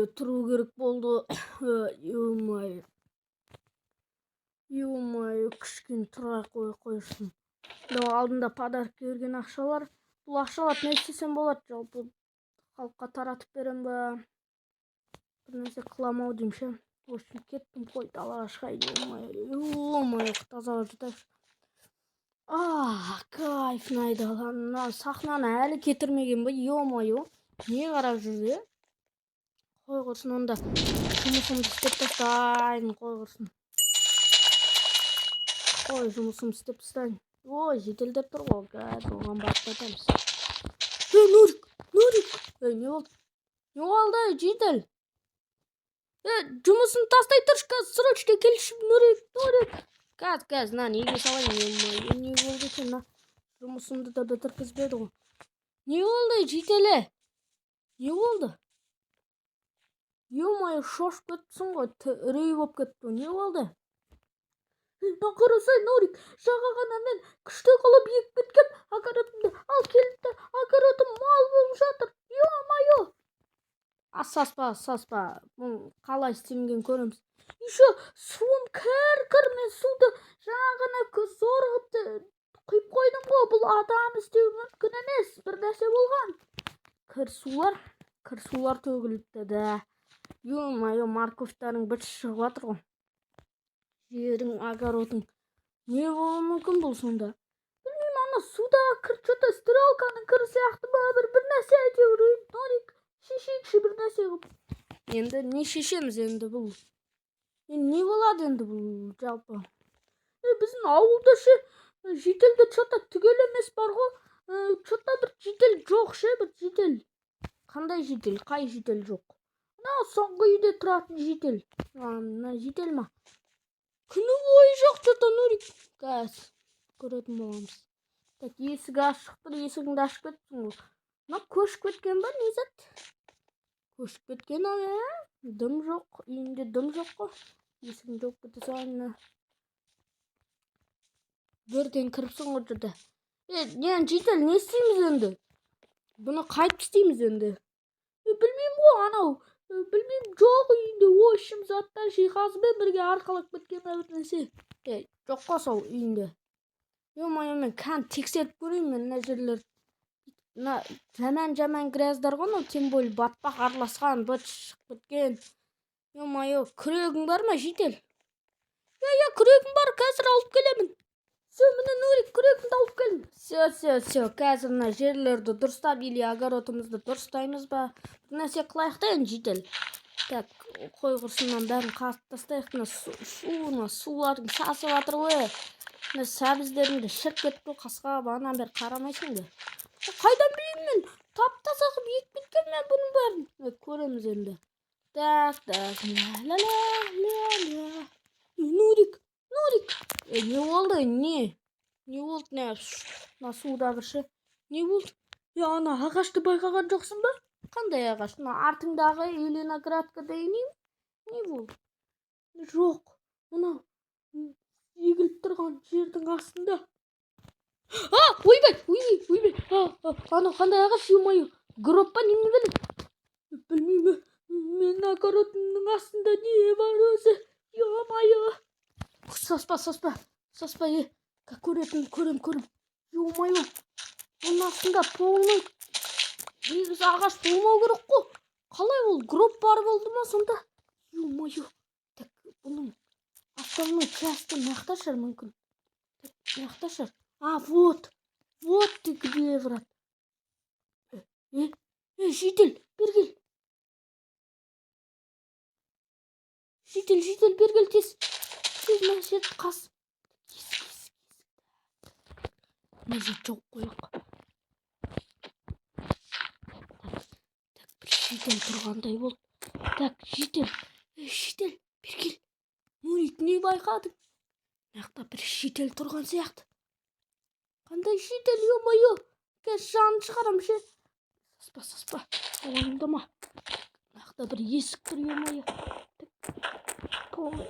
тұру керек болды. Ё-моё, кішкене тұра қойсын. Алдында подарок берген ақшалар. Бұл ақшаларды не істесем болады? Жалпы халыққа таратып берем ба? Бір нәрсе қыламау деймін ше. В общем, кеттім, қой далаға шығайын. Ё-моё, тазалап жатайықшы. Кайф айдалған. Сахнаны әлі кетірмеген ба? Ё-моё, не қарап жүрді? Қой құрсын онда. Жұмысымды істеп тастайын, қой құрсын. Ой, жұмысымды істеп тастайын. Ой, жеделдеп тұр ғой. Қазір оған барып жатамыз. Нурик. Не болды? Не болды, жедел? Жұмысын тастай тұршы, қазір срочно келші, Нурик. Қазір, неге салайын? Не болды екен, жұмысымды да бітіркізбеді ғой. Не болды, жеделі? Не болды? Ё-моё, шошып кетіпсің ғой, үрей болып кетті. Не болды? Қарасай, Нурик, жағағана мен күшті қылып егіп кеткем, огородымды ал келіпті, огородым мал болып жатыр. Ё-моё! Саспа. Қалай істемеген көреміз. Еще суым кір, мен суды жаңағына зорғыпты құйып қойдым ғой. Бұл адам істеуі мүмкін емес. Бір нәрсе болған. Кір сулар төгіліпті да. Ё-моё, морковьтарың быт шығып жатыр ғой. Жерің, огородың. Не болуы мүмкін бұл сонда? Білмеймін, ана судағы кір, что-то стиралканың кірі сияқты ба, бір нәрсе әйтеуір. Нурик, шешейікші бір нәрсе қылып. Енді не шешеміз енді бұл? Не болады енді бұл жалпы? Біздің ауылда ше жеделді что-то түгел емес бар ғой. Что-то бір жедел жоқ ше, бір жедел. Қандай жедел? Қай жедел жоқ? Соңғы үйде тұратын жедел. Жедел ма? Күні бойы жоқ что-то, Нурик. Қазір көретін боламыз. Так, есігі ашық тұр, есігіңді ашып кетсің ғой. Көшіп кеткен ба, не зат? Көшіп кеткен дым жоқ, үйінде дым жоқ қой. Есігін жауып кете салайын. Бірден кіріпсің ғой жүрді. Жедел, не істейміз енді? Бұны қайтып істейміз енді? Білмеймін ғой, анау. Білмеймін, жоқ үйінде ойшым заттар жиһазбен бірге арқалап кеткен бір нәрсе. Жоқ қой сол үйінде. Ё-моё, мен тексеріп көрейін мен мына жерлер. Жаман грязьдар ғой, тем более батпақ араласқан, быт шығып кеткен. Ё-моё, күрегің бар ма, жедел? Күрегім бар, қазір алып келемін. Міне, Нурик, күрегімді алып келдім. Все, қазір мына жерлерді дұрыстап, или огородымызды дұрыстаймыз ба? Бір нәрсе қылайық та енді, жедел. Так, қой құрсыннан бәрін қазып тастайық. Сулардың сасып жатыр ғой. Сәбіздеріңді шіріп кетті, қасқа бағанан бері қарамайсың да. Қайдан білеймін мен? Тап-таза қылып егіп кеткен мен бұның бәрін. Көреміз енді. Так, ла-ла-ла-ла-ла. Нурик. Не болды, не болды, мына судағы ше? Не болды? Ана ағашты байқаған жоқсың ба? Қандай ағаш? Артыңдағы Еленоградка дейін? Не болды? Жоқ, мына егіліп тұрған жердің астында. Ойбай. Ана қандай ағаш, ё-моё? Гроб па, неме білем? Білмеймін, мен огородымның астында не бар өзі? Ё-моё. Саспа, көрем. Ё-моё, оның астында полный негізі ағаш болмау керек қой. Қалай ол гроб бар болды ма сонда? Ё-моё. Так, бұның основной части маяқта шығар мүмкін. Маяқта шығар. Вот ты где, брат. Жедел, бергел. Жедел, бергел тез. Мына жерді қас. Мына жер жоқ қойық. Так, бір жедел тұрғандай болды. Так, жедел, бергел. Нурик, не байқадың? Маяқта бір жедел тұрған сияқты. Қандай жедел, ё-моё? Қазір жанын шығарам ше. Саспа, алаңдама. Маяқта бір есік тұр, ё-моё.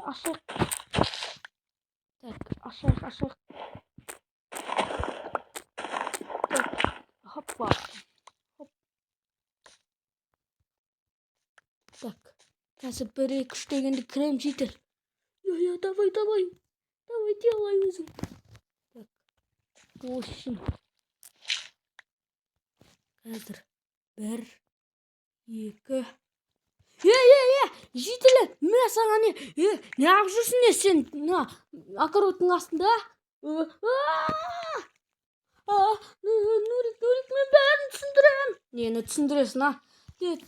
Ашайық. Так, ашайық. Hoppa. Так. қазір 1-2-3 дегенде кірем житель. Я, давай делай өзің. Так, в общем, қазір 1, 2. Жителі, мен саған неғып жүрсің сен огородтың астында? Нурик, мен бәрін түсіндірем. Нені түсіндіресің,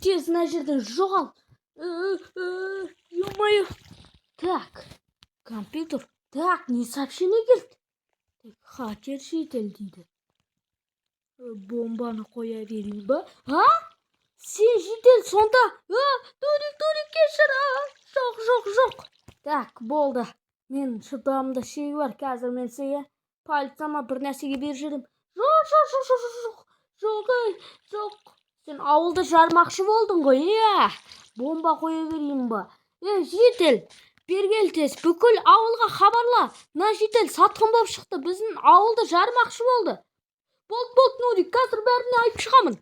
тез мына жерден жоғал. Ё-моё. Так, компьютер. Так, не сообщение келді. Хакер житель дейді. Бомбаны қоя берейін ба? Сен житель сонда? Нурик кешір. Жоқ. Так, болды. Мен шыдамды шегі бар. Қазір мен сені полицияма бір нәрсеге беріп жіберем. Жоқ. Сен ауылды жармақшы болдың ғой, бомба қоя берейін ба? Житель, бергел тез, бүкіл ауылға хабарла. На житель сатқын болып шықты, біздің ауылды жармақшы болды. Болды, Нурик, қазір бәріне айтып шығамын.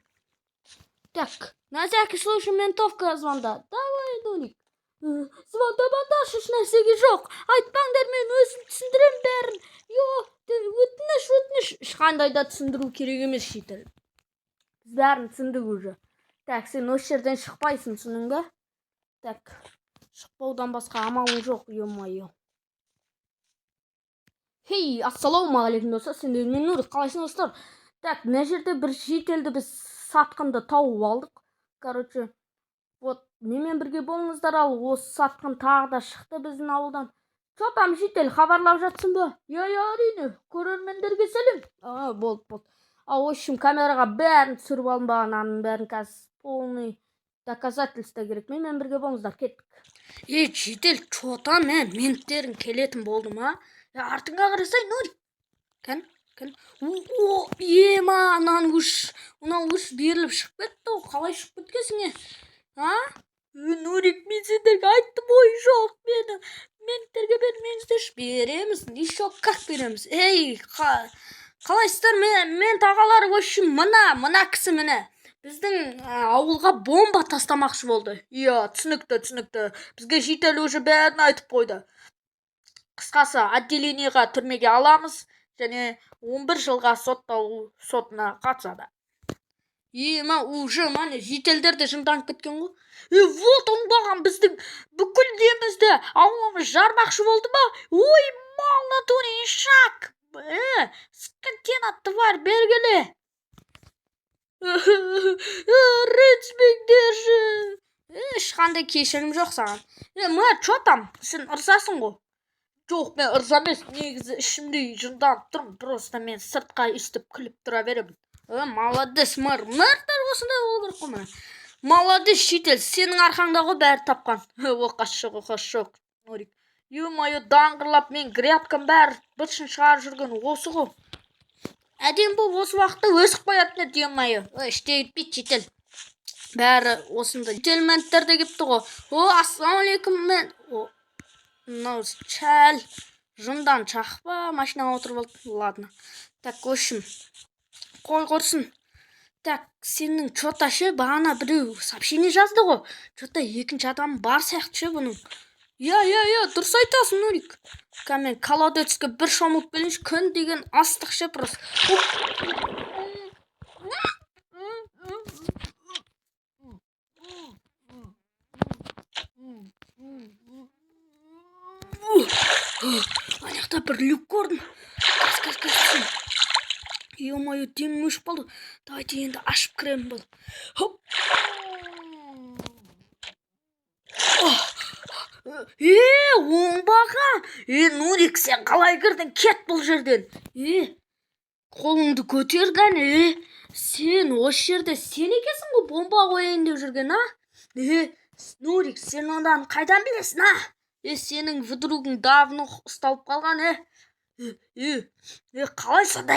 Так, на всякий случай ментовка звонда. Давай, Нурик. Звондамаңдаршы, еш нәрсеге жоқ. Айтпаңдар, мен өзім түсіндірем бәрін. Өтініш. Ешқандай да түсіндіру керек емес, житель. Біз бәрін түсіндік уже. Так, сен осы жерден шықпайсың, түсінің бе? Так, шықпаудан басқа амалың жоқ, ё-моё. Хей, ассалаумағалейкум достар, сендер мен Нурик, қалайсың достар? Так, мына жерде бір жителді біз сатқынды тауып алдық. Короче, вот, менімен бірге болыңыздар, ал осы сатқын тағы да шықты біздің ауылдан. Что там, житель, хабарлап жатсың ба? Я, әрине, көрермендерге сәлем. Болды. В общем, камераға бәрін түсіріп алынбаған, аның бәрін қазір полный доказательство керек. Менімен бірге болыңыздар, кеттік. Житель, что там, менттерің келетін болды ма? Артыңа қарасай, Нурик. Кән? Анау үш беріліп шығып кетті, қалай шығып кеткесің, Нурик, мен сендерге айттым ғой, жоқ, менттерге бермеңіздерші. Береміз, еще как береміз. Қалайсыздар, мен тағалар, в общем, мына кісі міне біздің ауылға бомба тастамақшы болды. Түсінікті. Бізге житель уже бәрін айтып қойды. Қысқасы, отделениеға түрмеге аламыз, және 11 жылға сотына қатысады. Уже жителдерді жынданып кеткен ғой. Вот оңбаған біздің бүкіл демізді ауылымыз жармақшы болды ба? Ой, мал натуре ишак. Скотина, тварь, бергеле. Рыцбегдерші. Ешқандай кешірім жоқ саған. Что там? Сен ұрсасың ғой? Жоқ, мен ұрса емес, негізі ішімде жынданып тұрмын. Просто мен сыртқа естіп күліп тұра беремін. Молодец, мұрттар осындай болу керек қой. Молодец, житель, сенің арқаңда ғой бәрі тапқан. Оқас жоқ, Нурик. Ё-моё, даңғырлап мен грядкам бәрі бытшын шығарып жүрген осы ғой. Әдем бұл осы уақытта өсіп қоятын еді, ё-моё. Іште етпейді, житель. Бәрі осында жителменттер де кепті ғой. Ассалаумалейкум, мен. Мынау чәл жындан шақпа, машинаға отырып алды. Ладно. Так, в общем, қой құрсын. Так, сенің что-то бағана біреу сообщение жазды ғой. Что-то екінші адам бар сияқты ше бұның. Дұрыс айтасың, Нурик. Мен колодецке бір шомылып келінші, күн деген астық ше просто. Аяқта бір люк көрдім. Қас. Ё-моё, демім өшіп қалды. Давайте енді ашып кіремін бұл. Оңбаған. Нурик, сен қалай кірдің? Кет бұл жерден. Қолыңды көтерген, сен осы жерде сен екесің ғой бомба қояйын деп жүрген, Нурик, сен ондан қайдан білесің, сенің выдругың давно ұсталып қалған, қалай сонда,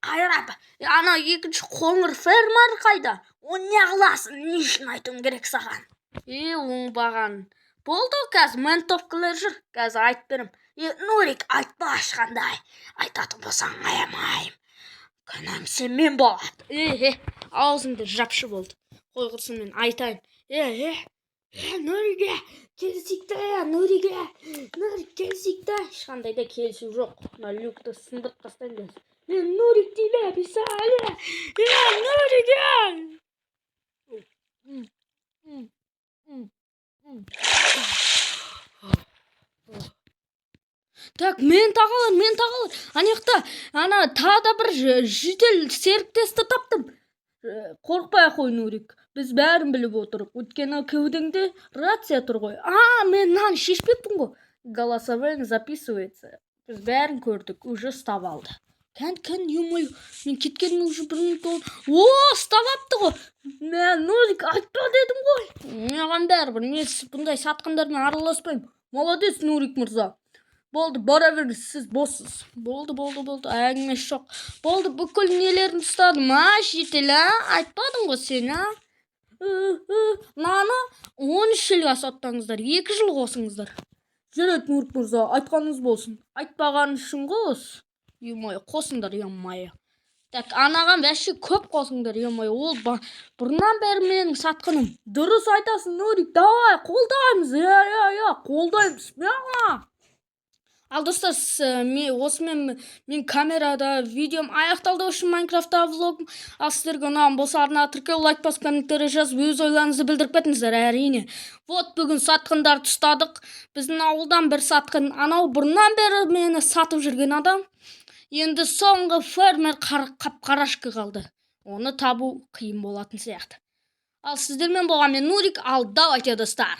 қайрап, ана екінші қоңыр фермер қайда? Оны не қыласың, не үшін айтуым керек саған? Оңбаған. Болды ғой, қазір ментовкалар жүр, қазір айтып берем. Нурик, айтпа ешқандай, айтатын болсаң аямайым. Күнәм сенмен болады. Аузыңды жапшы болды. Қой құрсын, мен айтайын. Нөриге келсек та, Нөриге келсек та. Ешқандай да келісу жоқ. Мына люкті сындырып тастаймын. Нурик değil писали. Нуриге. Так, мен тағалар. Анаяқта ана тағы да бір жедел серіктесті таптым. Қорықпай ақ қой, Нурик. Біз бәрін біліп отырық. Өйткені кеудеңде рация тұр ғой. Мен мынаны шешпеппін ғой. Голосовой записывается. Біз бәрін көрдік. Уже ұстап алды. Кән, ё-моё. Мен кеткеніме уже 1 минут болды. Ұстап апты ғой. Мен Нурик айтпа дедім ғой. Маған бәрібір. Мен бұндай сатқандармен араласпаймын. Молодец, Нурик мырза. Болды, бара беріңіз, сіз боссыз. Болды. Әңгіме жоқ. Болды, бүкіл нелерін ұстадым. Жетел, айтпадым ғой сен, Наны 13 жылға саттаңыздар, 2 жыл қосыңыздар. Жүрет, Нурик мырза, айтқаныңыз болсын. Айтпаған үшін қос. Ё-моё, қосыңдар, ё-моё. Так, анаған бәші көп қосыңдар, ё-моё. Ол бұрыннан бері менің сатқаным. Дұрыс айтасың, Нурик, давай, қолдаймыз. Қолдаймыз. Ал достар, осымен мен камерада видеом аяқталды үшін Майнкрафтта влогым. Ал сіздерге ұнаған болса арнаға тіркеліп, лайк басып, комментарий жазып, өз ойларыңызды білдіріп кетіңіздер, әрине. Вот бүгін сатқындарды ұстадық. Біздің ауылдан бір сатқын, анау бұрыннан бері мені сатып жүрген адам. Енді соңғы фермер қап-қарашқы қалды. Оны табу қиын болатын сияқты. Ал сіздермен болған мен Нурик, ал давайте достар.